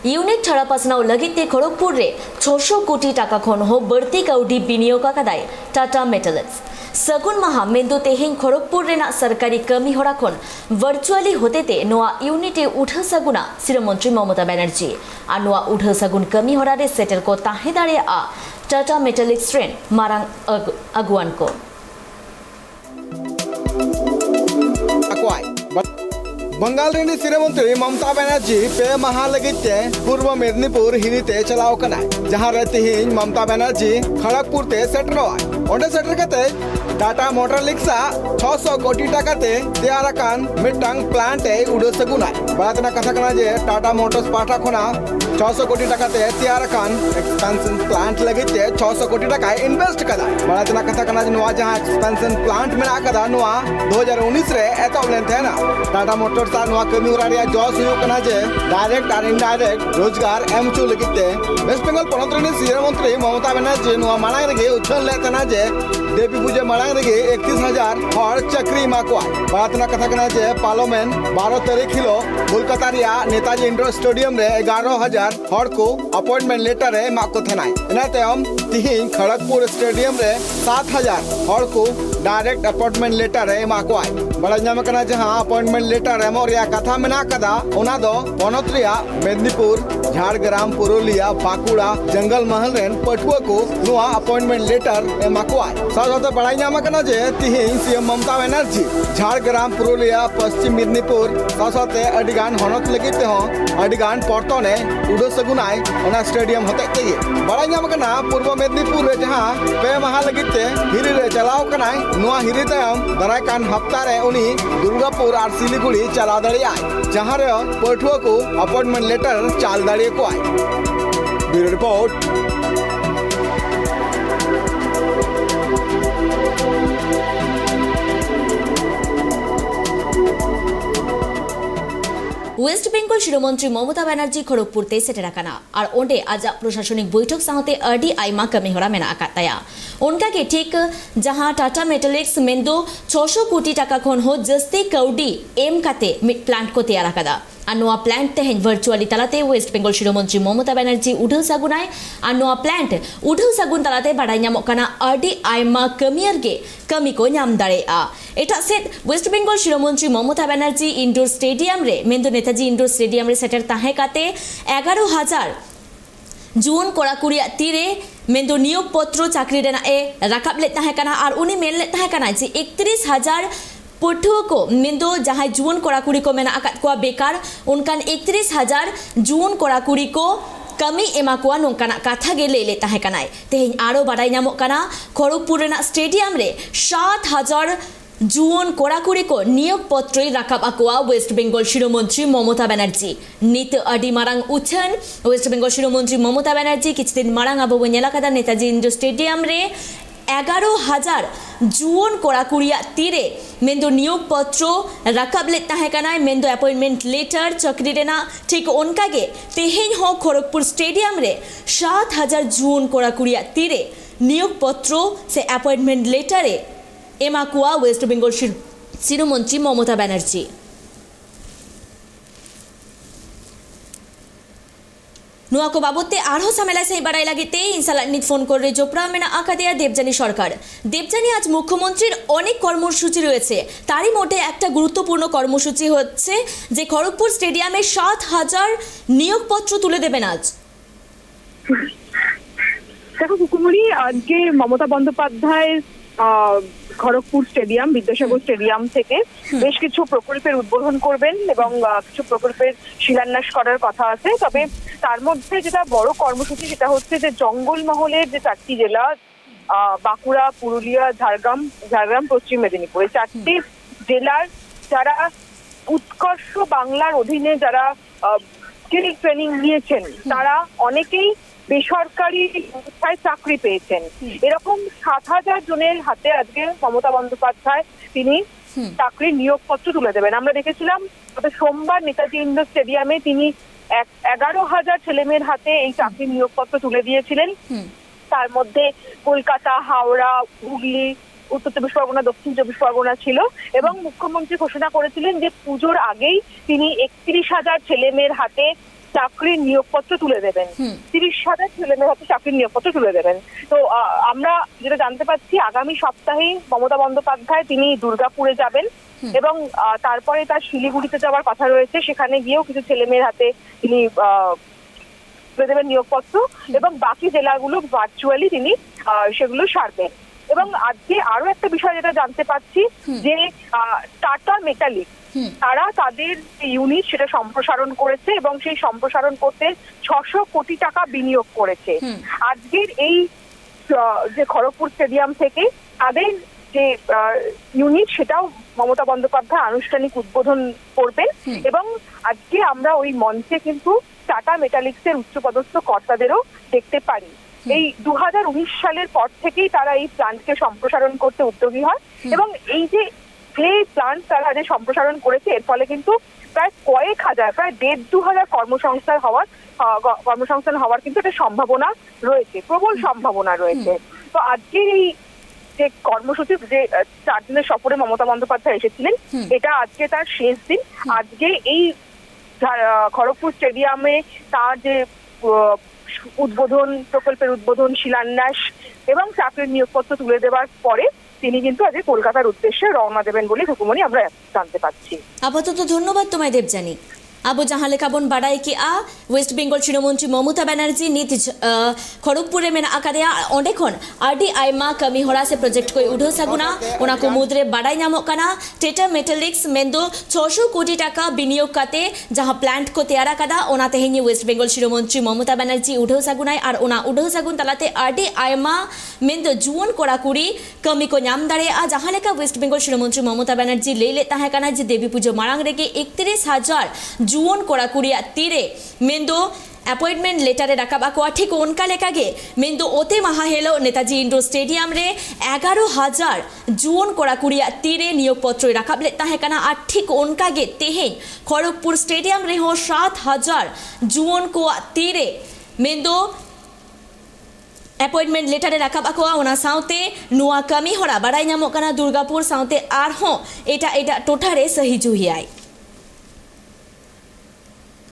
Unit छाड़ा पासनाव लगिते खड़गपुर रे 600 कोटी टाका खन हो बढ़ती कौडी बिनियोग आकादाय टाटा मेटल्स सगुन माहा मेंदो तेहें खड़गपुर रेना सरकारी कमी होरा खन वर्चुअली होतेते नोआ यूनिटे उठा सगुना शिरोमंत्री ममता बनर्जी आ नोआ उठा सगुन कमी होरा रे सेटल को ताहे दाड़े आ टाटा मेटलिक्स ट्रेन मारांग अगुआन को बंगाल रेनी शिरोमंत्री ममता बनर्जी पे माह लगिते पूर्व मेदिनीपुर हिरीते चलाव कना जहां रहती ही ममता बनर्जी खड़गपुर ते सेटलो ओंडे सेटर कते टाटा मोटरलिक्स 600 कोटी टाका ते तैयार कान मिटांग प्लांट ए उडो सगुना बातना कथा कना जे टाटा मोटर्स पाटा खोना 600 कोटी टाका ते तैयार कान एक्सपेंशन प्लांट लगिते 600 कोटी टाका इन्वेस्ट कदा बातना कथा कना जे नोआ जहां एक्सपेंशन प्लांट मेना कदा नोआ 2019 रे एतोबलेन थे ना टाटा मोटर्स ता नोआ कमी उरारिया जॉस हुयो कना जे डायरेक्ट और इनडायरेक्ट रोजगार एम चु लगिते वेस्ट बंगाल पोनत रेनी शिरोमंत्री ममता बनर्जी नोआ मानांग रे उछल लेतना जे देवी पूजे मांग रे 31,000 हर चक्री माको बातना कथा कना जे पार्लियामेंट 12 तारीख हिलो कोलकाता रिया नेताजी इंडोर स्टेडियम रे 11,000 हर को अपॉइंटमेंट लेटर रे माको थनाय इना तयम तिहिं खड़गपुर स्टेडियम रे 7,000 हर को डायरेक्ट अपॉइंटमेंट लेटर रे माको बड़ा नाम कना जहां अपॉइंटमेंट लेटर एमो रिया कथा मेना कदा ओना दो पोनत रिया मेदिनीपुर झारग्राम पुरुलिया बांकुड़ा जंगल महल रेन पटुआ को नुआ अपॉइंटमेंट लेटर एमाको साथ बड़ाई नाम कना जे तिहिं सीएम ममता बनर्जी झारग्राम पुरुलिया पश्चिम मेदिनीपुर साथ अडिगान हनत लगित हो अडिगान पर्तने उडो सगुनाय ओना स्टेडियम होते के बड़ाई नाम कना पूर्व मेदिनीपुर रे जहां पे माह लगित हिरी रे चलाव कनाय नुआ हिरी तयम दराय कान हफ्ता रे उनी दुर्गापुर और सिलीगुड़ी चला दड़िया जहां रे पटुआ को अपॉइंटमेंट लेटर चाल दड़िए को आए bureau report. Waste Bengal शिरोमंत्री Mamata Banerjee Kharagpur ते सेटेराकाना और ओंडे आज प्रशासनिक बैठक साथे अडी आइमा कमी होरा मेना आकाताया उनका के ठीक जहां टाटा मेटलिक्स मेंदो 600 कोटी टाका खन हो जस्ते कौडी एम काते प्लांट को तैयार आकादा आनुआ plant तेहें virtually तलाते waste Bengal शिरोमंत्री Mamata Banerjee उठल सगुनाय आनुआ प्लांट उठल सगुन तलाते बाडाय ᱧᱟᱢᱚᱜ ᱠᱟᱱᱟ अडी आइमा कमियर गे कमी को ᱧᱟᱢ दाड़ेआ एटा set waste Bengal शिरोमंत्री Mamata Banerjee indoor stadium रे मेंदो नेताजी इंडोर स्टेडियम रे सेटर ताहे काते 11,000 जुन कोड़ाकुड़िया तीरे मेंदो नियोग पत्र चाकरी रेना ए राकाब ले ताहे काना और उनी मेन ले ताहे काना जे 31,000 पठुआ को मेंदो जहां जुन कोड़ाकुड़ी को मेना आकात को बेकार उनकान 31,000 जुन कोड़ाकुड़ी को कमी एमा को नोंकाना कथा गे ले ताहे कानाय तेहें आरो बाडाय ᱧᱟᱢᱚᱜ काना खड़गपुर रेना स्टेडियम रे 7,000 जुन कोड़ाकुड़ी को नियोग पत्र राकाब आकोआ वेस्ट बेंगल शिरोमंत्री ममता बनर्जी नित अडी मारांग उछन वेस्ट बेंगल शिरोमंत्री ममता बनर्जी किछदिन मारांग आबो नेलाकादा नेताजी इंडोर स्टेडियम रे 11,000 जुन कोड़ाकुड़िया तीरे मेंदो नियोग पत्र राकाब ले ताहे कानाय मेंदो अपॉइंटमेंट लेटर चक्री रेना ठीक उनका गे तेहें हो खड़गपुर स्टेडियम रे 7,000 जुन कोड़ाकुड़िया तीरे नियोग पत्र से appointment letter एमाकुआ waste Bengal शिरोमंत्री Mamata Banerjee नुआ को बाबते आरो सामेला से बड़ाई लागिते इनसाला नित फोन करे जोपड़ा मेना आकादिया देवजानी सरकार देवजानी आज मुख्यमंत्री अनेक কর্মসূচি রয়েছে তারই মধ্যে একটা গুরুত্বপূর্ণ কর্মসূচি হচ্ছে যে খড়গপুর স্টেডিয়ামে 7,000 নিয়োগপত্র তুলে দেবেন আজ দেখো কুকুমুরি আজকে মমতা বন্দ্যোপাধ্যায় খড়গপুর স্টেডিয়াম বিদ্যাসাগর স্টেডিয়াম থেকে বেশ কিছু প্রকল্পের উদ্বোধন করবেন এবং কিছু প্রকল্পের শিলান্যাস করার কথা আছে তবে তার মধ্যে যেটা বড় কর্মসূচি সেটা হচ্ছে যে জঙ্গলমহলের যে 4টি জেলা বাঁকুড়া পুরুলিয়া ঝাড়গ্রাম পশ্চিম মেদিনীপুর এই 4টি জেলার যারা উৎকর্ষ বাংলার অধীনে যারা স্কিল ট্রেনিং নিয়েছেন তারা অনেকেই বেসরকারি সংস্থায় চাকরি পেয়েছেন এরকম 7,000 জনের হাতে আজকে মমতা বন্দ্যোপাধ্যায় তিনি চাকরির নিয়োগপত্র তুলে দেবেন আমরা দেখেছিলাম গত সোমবার নেতাজি ইন্ডোর স্টেডিয়ামে তিনি 11,000 ছেলেমেয়ের হাতে এই চাকরির নিয়োগপত্র তুলে দিয়েছিলেন তার মধ্যে কলকাতা হাওড়া হুগলি উত্তর চব্বিশ পরগনা দক্ষিণ চব্বিশ পরগনা ছিল এবং মুখ্যমন্ত্রী ঘোষণা করেছিলেন যে পুজোর আগেই তিনি 31,000 ছেলেমেয়ের হাতে চাকরির নিয়োগপত্র তুলে দেবেন। 30,000 ছেলেমেয়ের হাতে চাকরির নিয়োগপত্র তুলে দেবেন। তো আমরা যেটা জানতে পাচ্ছি আগামী সপ্তাহে মমতা বন্দ্যোপাধ্যায় তিনি দুর্গাপুরে যাবেন এবং তারপরে তার শিলিগুড়িতে যাওয়ার কথা রয়েছে, সেখানে গিয়েও কিছু ছেলেমেয়ের হাতে তিনি তুলে দেবেন নিয়োগপত্র এবং বাকি জেলাগুলো ভার্চুয়ালি তিনি সেগুলো সারবেন। এবং আজকে আরো একটা বিষয় যেটা জানতে পাচ্ছি যে টাটা মেটালিক তারা তাদের ইউনিট সেটা সম্প্রসারণ করেছে এবং সেই সম্প্রসারণ করতে 600 কোটি টাকা বিনিয়োগ করেছে। আজকের এই যে খড়গপুর স্টেডিয়াম থেকে তাদের যে ইউনিট সেটাও মমতা বন্দ্যোপাধ্যায় আনুষ্ঠানিক উদ্বোধন করবেন এবং আজকে আমরা ওই মঞ্চে কিন্তু টাটা মেটালিক্সের উচ্চপদস্থ কর্তাদেরও দেখতে পারি। এই 2019 সালের পর থেকেই তারা এই প্ল্যান্টকে সম্প্রসারণ করতে উদ্যোগী হয় এবং এই যে প্ল্যান্ট তারা যে সম্প্রসারণ করেছে এর ফলে কিন্তু প্রায় কয়েক হাজার, প্রায় 1,500 কর্মসংস্থান হওয়ার কিন্তু একটা সম্ভাবনা রয়েছে, প্রবল সম্ভাবনা রয়েছে। তো আজকের এই যে কর্মসূচি যে 4 দিনের সফরে মমতা বন্দ্যোপাধ্যায় এসেছিলেন, এটা আজকে তার শেষ দিন। আজকে এই খড়গপুর স্টেডিয়ামে তার যে উদ্বোধন, প্রকল্পের উদ্বোধন, শিলান্যাস এবং চাকরির নিয়োগপত্র তুলে দেওয়ার পরে তিনি কিন্তু আজ কলকাতার উদ্দেশ্যে রওনা দেবেন বলে হুকুমনি আমরা জানতে পাচ্ছি। আপাতত ধন্যবাদ তোমায় দেবযানী। আবু জাহাঁ লেখাবন বাড়াই কি ওয়েস্ট বেঙ্গল তৃণমন্ত্রী মমতা ব্যানার্जी नित खड़गपुरे में आकादेया ओंडे खन आरडी आयमा कमी हरा से प्रोजेक्ट को उठो सगुना ओना को मुद्रे बाड़ाई नामो कना टेटा मेटालिक्स मेंदो 600 कोटी टाका बिनियोग काते जहां प्लांट को तैयार कदा ओना तेहेनी वेस्ट बेंगल तृणमंत्री ममता ব্যানার্জি उठो सगुनाय और ओना उठो सगुन तलाते आरडी आयमा मेंदो जुवन कोड़ाकुड़ी कमी को नाम दाड़े जहां लेका वेस्ट बेंगल तृणमंत्री ममता ব্যানার্জি लेले ताहे कना जे देवी पुजो मारांग रेगे 31,000 जुवन कोड़ाकुड़िया तीरे मेंदो अपॉइंटमेंट लेटारे राखा ठीक उनका लेकागे मेंदो ओते महा हेलो नेताजी इंडोर स्टेडियम रे 11,000 जुवन कोड़ाकुड़िया तीरे नियोगपत्र राखाबले ताहेकाना और ठीक उनकागे तेहें खड़गपुर स्टेडियम रे हो 7,000 जुवन को तीरे मेंदो अपॉइंटमेंट लेटारे राखाबाकोआ ओना साउते नुआ कमी हरा बाड़ाई नामोग कना दुर्गापुर साउते आरहों एटा टोठारे सही जुहियाय।